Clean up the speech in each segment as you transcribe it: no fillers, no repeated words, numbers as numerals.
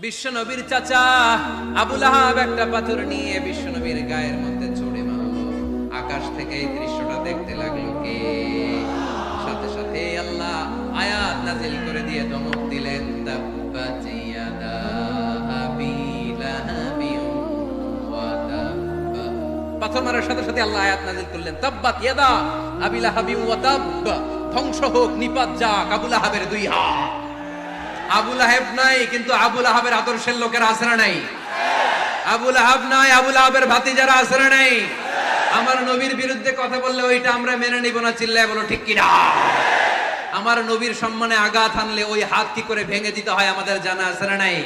বিশ্ব নবীর চাচা আবু লাহাব একটা পাথর নিয়ে বিশ্ব নবীর গায়ের মধ্যে ছুঁড়ে মারলো। আকাশ থেকে এই দৃশ্যটা দেখতে লাগলো কে? সাথে সাথে আল্লাহ আয়াত নাজিল করে দিয়ে ধমক দিলেন, তাব্বাত ইয়াদা আবি লাহাবিন ওয়া তাব্বা। পাথর মারার সাথে সাথে আল্লাহ আয়াত নাজিল করলেন, তাব্বাত ইয়াদা আবি লাহাবিন ওয়া তাব্বা, ধ্বংস হোক, নিপাত যাক আবু লাহাবের দুই হাত। আবু লাহাব নাই, কিন্তু আবু লাহাবের আদর্শের লোকেরা আছে না নাই? আবু লাহাব নাই, আবু লাহাবের ভাতিজারা আছে না নাই? আমার নবীর বিরুদ্ধে কথা বললে ওইটা আমরা মেনে নিব না, চিল্লায় বলো ঠিক কিনা? আমার নবীর সম্মানে আঘাত আনলে ওই হাত কি করে ভেঙে দিতে হয় আমাদের জানা আছে না নাই?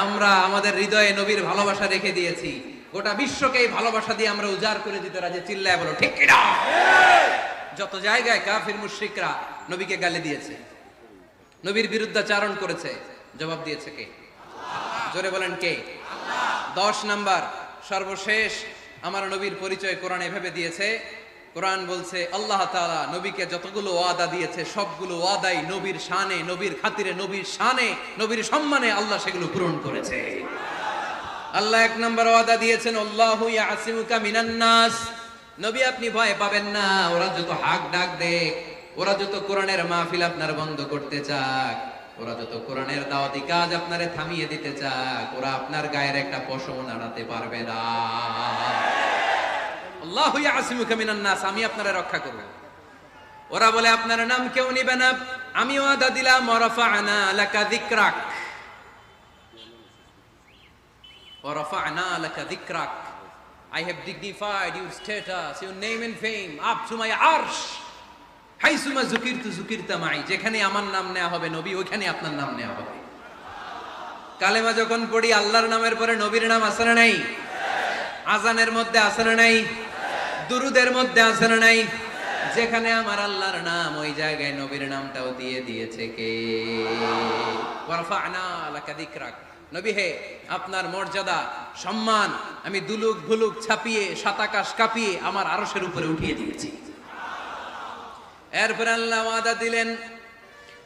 আমরা আমাদের হৃদয়ে নবীর ভালোবাসা রেখে দিয়েছি, গোটা বিশ্বকে এই ভালোবাসা দিয়ে আমরা উজাড় করে দিতে রাজি, চিল্লায় বলো ঠিক কিনা? যত জায়গায় কাফির মুশরিকরা নবীকে গালি দিয়েছে, নবীর বিরুদ্ধাচারণ করেছে, জবাব দিয়েছে কে? জোরে বলেন কে? 10 নাম্বার সর্বশেষ আমার নবীর পরিচয় কোরআন এভাবে দিয়েছে। কোরআন বলছে আল্লাহ তাআলা নবীকে যতগুলো ওয়াদা দিয়েছে সবগুলো ওয়াদাই নবীর শানে, নবীর খাতিরে, নবীর শানে, নবীর সম্মানে আল্লাহ সেগুলো পূরণ করেছে। আল্লাহ 1 নাম্বার ওয়াদা দিয়েছেন, আল্লাহু ইয়াসিমুকা মিনান নাস। নবী আপনি ভয় পাবেন না, ওরা যত হাক ডাক দেখ, ওরা যত কোরআনের মাহফিল আপনার বন্ধ করতে চাক, ওরা যত কোরআনের দাওয়াতি কাজ আপনারে থামিয়ে দিতে চাক, ওরা আপনার গায়ের একটা পশম নাড়াতে পারবে না। আল্লাহু ইয়াসিমুকা মিনান নাস, আমি আপনারে রক্ষা করব। ওরা বলে আপনার নাম কেউ নিবে না, আমি ওয়াদা দিলাম, ওয়ারাফা'না লাকা যিকরাক, ওয়ারাফা'না লাকা যিকরাক, I have dignified your status, your name and fame up to my arsh. হাইসুমা যুকিরতু যুকিরতা মাই, যেখানে আমার নাম নেওয়া হবে নবী, ওইখানে আপনার নাম নেওয়া হবে। কালেমা যখন পড়ি আল্লাহর নামের পরে নবীর নাম আছে না নাই? আজানের মধ্যে আছে না নাই? দুরুদের মধ্যে আছে না নাই? যেখানে আমার আল্লাহর নাম, ওই জায়গায় নবীর নামটাও দিয়ে দিয়েছে কে? ওয়ারফা'না লাকা যিকরাক, নবী হে আপনার মর্যাদা সম্মান আমি দুলুক ভুলুক ছাপিয়ে, সাত আকাশ কাঁপিয়ে আমার আরশের উপরে উঠিয়ে দিয়েছি। এরপর আল্লাহ ওয়াদা দিলেন,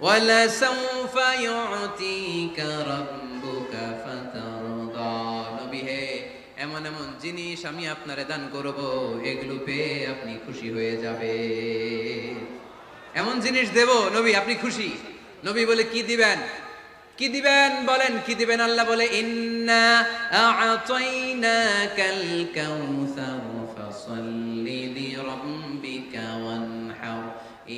ওয়ালা সাউফা ইউতিকা রাব্বুকা ফাতারদা, নবী হে এমন এমন জিনিস আমি আপনারে দান করব, এগুলো পেয়ে আপনি খুশি হয়ে যাবে। এমন জিনিস দেব নবী আপনি খুশি। নবী বলে কি দিবেন? কি দিবেন বলেন, কি দিবেন? আল্লাহ বলে, ইন্না আ'তাইনাকাল কাউসার ফাসাল্লি লিরাব্বিকা ওয়ানহার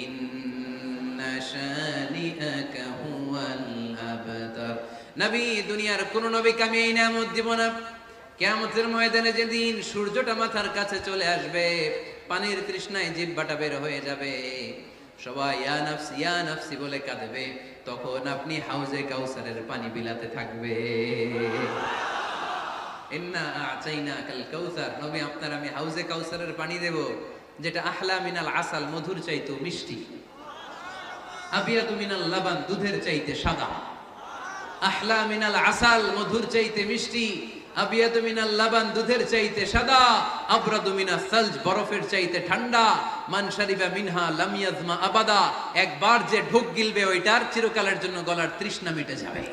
ইন্না শানিআকা হুয়াল আবতার। নবী দুনিয়ার কোন নবীকে আমি এই নিয়ামত দিব না। কিয়ামতের ময়দানে যেদিন সূর্যটা মাথার কাছে চলে আসবে, পানির তৃষ্ণায় জিহ্বাটা বের হয়ে যাবে, সবাই ইয়া নাফসি ইয়া নাফসি বলে কাঁদবে, তখন আপনি হাউজে কাউসারের পানি বিলাতে থাকবে। ইন্না আ'তাইনাকাল কাউসার, নবী আপনার আমি হাউজে কাউসারের পানি দেব, যেটা আহলা মিনাল আসাল, মধুর চাইতে মিষ্টি, আবিয়াতু মিনাল লাবান, দুধের চাইতে সাদা। আহলা মিনাল আসাল, মধুর চাইতে মিষ্টি, আবিয়াতু মিনাল লাবান, দুধের চাইতে সাদা, আবরাদু মিনাস সালজ, বরফের চাইতে ঠান্ডা, মান শারিবা মিনহা লাম ইয়াজমা আবাদা, একবার যে ঢোক গিলবে ওইটার চিরকালের জন্য গলার তৃষ্ণা মিটে যাবে।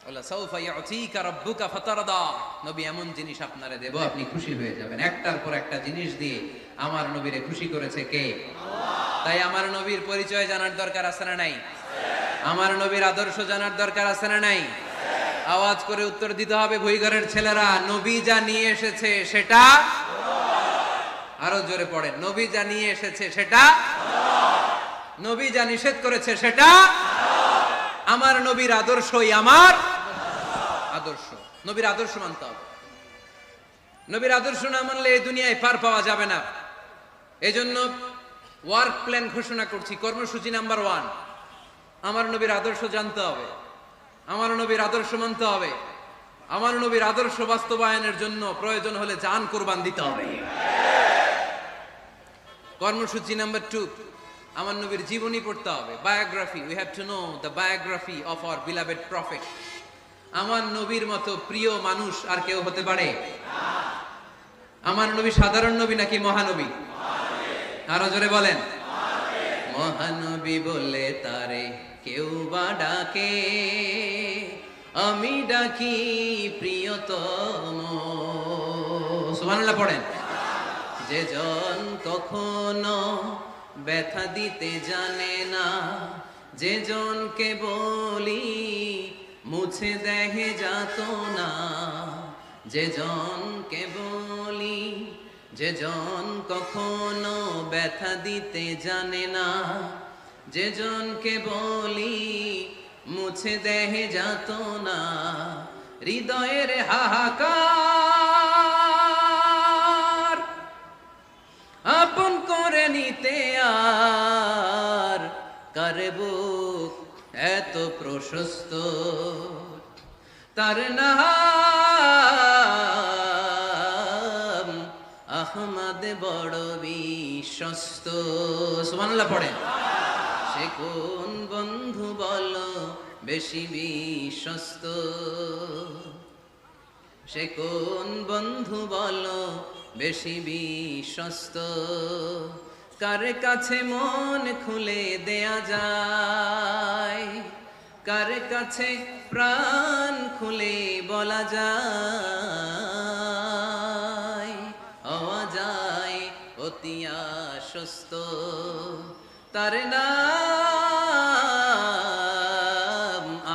ওয়ালা সাউফা ইউতিকা রাব্বুকা ফাতারদা, নবী এমন জিনিস আপনারে দেব আপনি খুশি হয়ে যাবেন। একটার পর একটা জিনিস দিয়ে আমার নবীরে খুশি করেছে কে? আল্লাহ। তাই আমার নবীর পরিচয় জানার দরকার আছে না নাই? আমার নবীর আদর্শ জানার দরকার আছে না নাই? আওয়াজ করে উত্তর দিতে হবে ভুইঘরের ছেলেরা, নবী যা নিয়ে এসেছে সেটা, আরো জোরে পড়েন, নবী যা নিয়ে এসেছে সেটা, নবী যা নিষেধ করেছে সেটা, আমার নবীর আদর্শই আমার আদর্শ। নবীর আদর্শ মানতে হবে। নবীর আদর্শ না মানলে এই দুনিয়ায় পার পাওয়া যাবে না। এজন্য ওয়ার্ক প্ল্যান ঘোষণা করছি, কর্মসূচি নাম্বার 1, আমার নবীর আদর্শ জানতে হবে, আমার নবীর আদর্শ মানতে হবে, আমার নবীর আদর্শ বাস্তবায়নের জন্য প্রয়োজন হলে জান কুরবান দিতে হবে। কর্মসূচি নাম্বার 2, আমার নবীর জীবনী পড়তে হবে, biography. We have to know the biography of our beloved prophet. আমার নবীর মতো প্রিয় মানুষ আর কেউ হতে পারে? আমার নবী সাধারণ নবী নাকি মহানবী? আরো জোরে বলেন, মহানবী বলে তারে কেউ বা ডাকে, আমি ডাকি প্রিয়তম। সুবহানাল্লাহ পড়েন। যে জন কখনো ব্যথা দিতে জানে না, যে জনকে বলি মুছে দেহে যাত না, যে জনকে বলি, যে জন কখনো ব্যথা দিতে জানে না, যে জনকে বলি মুছে দেহে যাত না, হৃদয়ের হাহাকার আপন করে নিতে আর কারে বুক এত প্রশস্ত, তার নাম আহমদ বড় বিশ্বস্ত। সুবহানাল্লাহ পড়েন। সে কোন বন্ধু বলো বেশি বিশ্বস্ত, সে কোন বন্ধু বলো বেশি বিশ্বস্ত, কার কাছে মন খুলে দেয়া যায়, কার কাছে প্রাণ খুলে বলা যায়, হওয়া যায় অতি আশ্বস্ত, তার নাম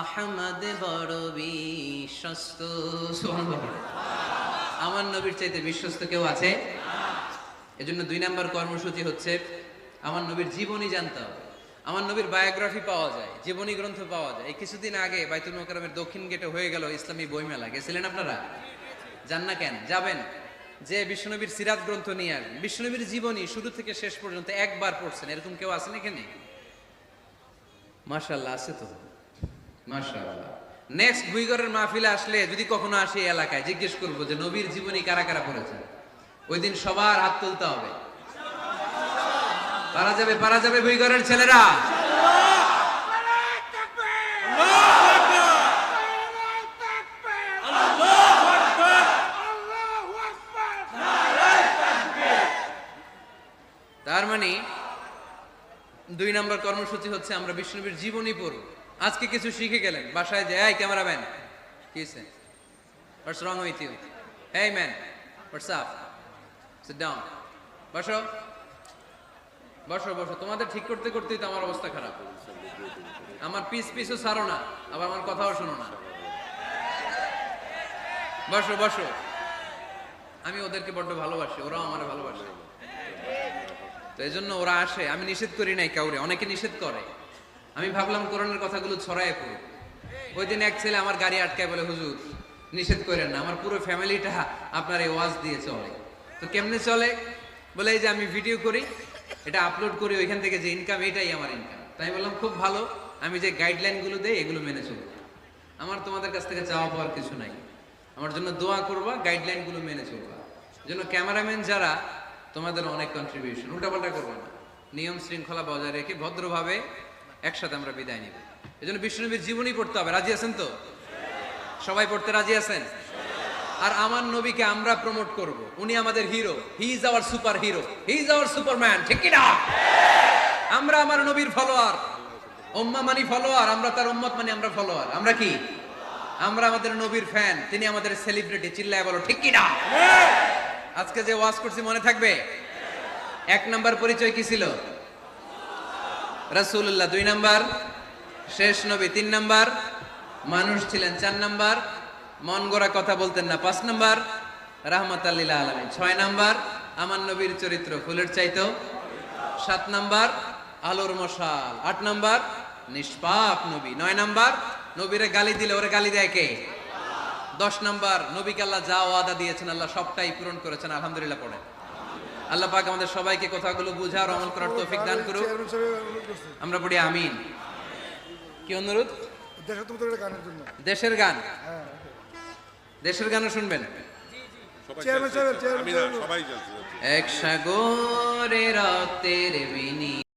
আহমদ বড় বিশ্বস্ত। আমার নবীর চাইতে বিশ্বস্ত কেউ আছে? এজন্য 2 নম্বর কর্মসূচি হচ্ছে আমার নবীর জীবনী জানতে হবে। আমার নবীর বায়োগ্রাফি পাওয়া যায়, জীবনী গ্রন্থ পাওয়া যায়। এই কিছুদিন আগে বাইতুল মোকাররমের দক্ষিণ গেটে হয়ে গেল ইসলামী বইমেলা। গেছিলেন আপনারা? যান না কেন? যাবেন। যে বিশ্বনবীর সিরাত গ্রন্থ নিয়ে আসবেন, বিশ্বনবীর জীবনী শুরু থেকে শেষ পর্যন্ত একবার পড়ছেন, এরকম কেউ আছেন এখানে? মাশাআল্লাহ, আছে তো, মাশাআল্লাহ। নেক্সট বুইগরের মাহফিলে আসলে যদি কখনো আসি এলাকায়, জিজ্ঞেস করবো যে নবীর জীবনী কারা কারা পড়েছেন। ওই দিন সবার হাত তুলতে হবে। পারা যাবে, পারা যাবে বুইগরের ছেলেরা? তার মানে 2 নম্বর কর্মসূচি হচ্ছে আমরা বিশ্বনবীর জীবনী পড়ব। আজকে কিছু শিখে গেলেন, বাসায় যে এই ক্যামেরাম্যান কি হইছে, what's wrong with you, hey man what's up, sit down, বসো বসো বসো। তোমাদের ঠিক করতে করতেই তো আমার অবস্থা খারাপ। আমার পিছও ছাড়ো না, আবার আমার কথাও শোনো না। বসো বসো। আমি ওদেরকে বড্ড ভালোবাসি, ওরাও আমার ভালোবাসে, তো এই জন্য ওরা আসে। আমি নিষেধ করি নাই কাউরে, অনেকে নিষেধ করে। আমি ভাবলাম কোরআনের কথাগুলো ছড়ায় পড়ে। ওই দিন এক ছেলে আমার গাড়ি আটকায় বলে, হুজুর নিষেধ করেন না, আমার পুরো ফ্যামিলিটা আপনার এই ওয়াজ দিয়ে চলে। তো কেমনে চলে? বলে এই যে আমি ভিডিও করি, এটা আপলোড করি, ওইখান থেকে যে ইনকাম, এটাই আমার ইনকাম। তাই বললাম খুব ভালো, আমি যে গাইডলাইনগুলো দেই এগুলো মেনে চলবো। আমার তোমাদের কাছ থেকে চাওয়া পাওয়ার কিছু নাই, আমার জন্য দোয়া করবা, গাইডলাইনগুলো মেনে চলবা। জন্য ক্যামেরাম্যান যারা, তোমাদের অনেক কন্ট্রিবিউশন, উল্টাপাল্টা করবো না, নিয়ম শৃঙ্খলা বজায় রেখে ভদ্রভাবে একসাথে আমরা বিদায় নিব। এই জন্য বিশ্বনবীর জীবনী পড়তে হবে। রাজি আছেন তো? সবাই পড়তে রাজি আছেন? আর আমার নবীকে আমরা প্রমোট করব, উনি আমাদের hero, he is our super hero, he is our Superman, ঠিক কি না? আমরা আমার নবীর ফলোয়ার, উম্মাহ মানি ফলোয়ার, আমরা তার উম্মত মানি আমরা ফলোয়ার। আমরা কি? আমরা আমাদের নবীর ফ্যান, তিনি আমাদের সেলিব্রিটি। চিল্লায় বলো ঠিক কি না? আজকে যে ওয়াজ করছি মনে থাকবে? 1 নাম্বার পরিচয় কি ছিল? রাসূলুল্লাহ। 2 নাম্বার শেষ নবী। 3 নাম্বার মানুষ ছিলেন। 4 নাম্বার মন গড়া কথা বলতেন না। 5 নাম্বার রাহমাতাল লিল আলামিন। 6 নাম্বার আমার নবীর চরিত্র ফুলের চাইতেও। 7 নাম্বার আলোর মশাল। 8 নাম্বার নিষ্পাপ নবী। 9 নাম্বার নবীরে গালি দিলে ওরে গালি দেয় কে? 10 নাম্বার নবীকে আল্লাহ যা ওয়াদা দিয়েছেন আল্লাহ সবটাই পূরণ করেছেন। আলহামদুলিল্লাহ পড়েন। আল্লাহ পাক আমাদের সবাইকে কথাগুলো বুঝার, আমল করার তৌফিক দান করুক। আমরা পড়ি আমিন। কি অনুরোধ? দেশের গান, দেশের গানও শুনবেন। এক সাগরে রক্তের বিনি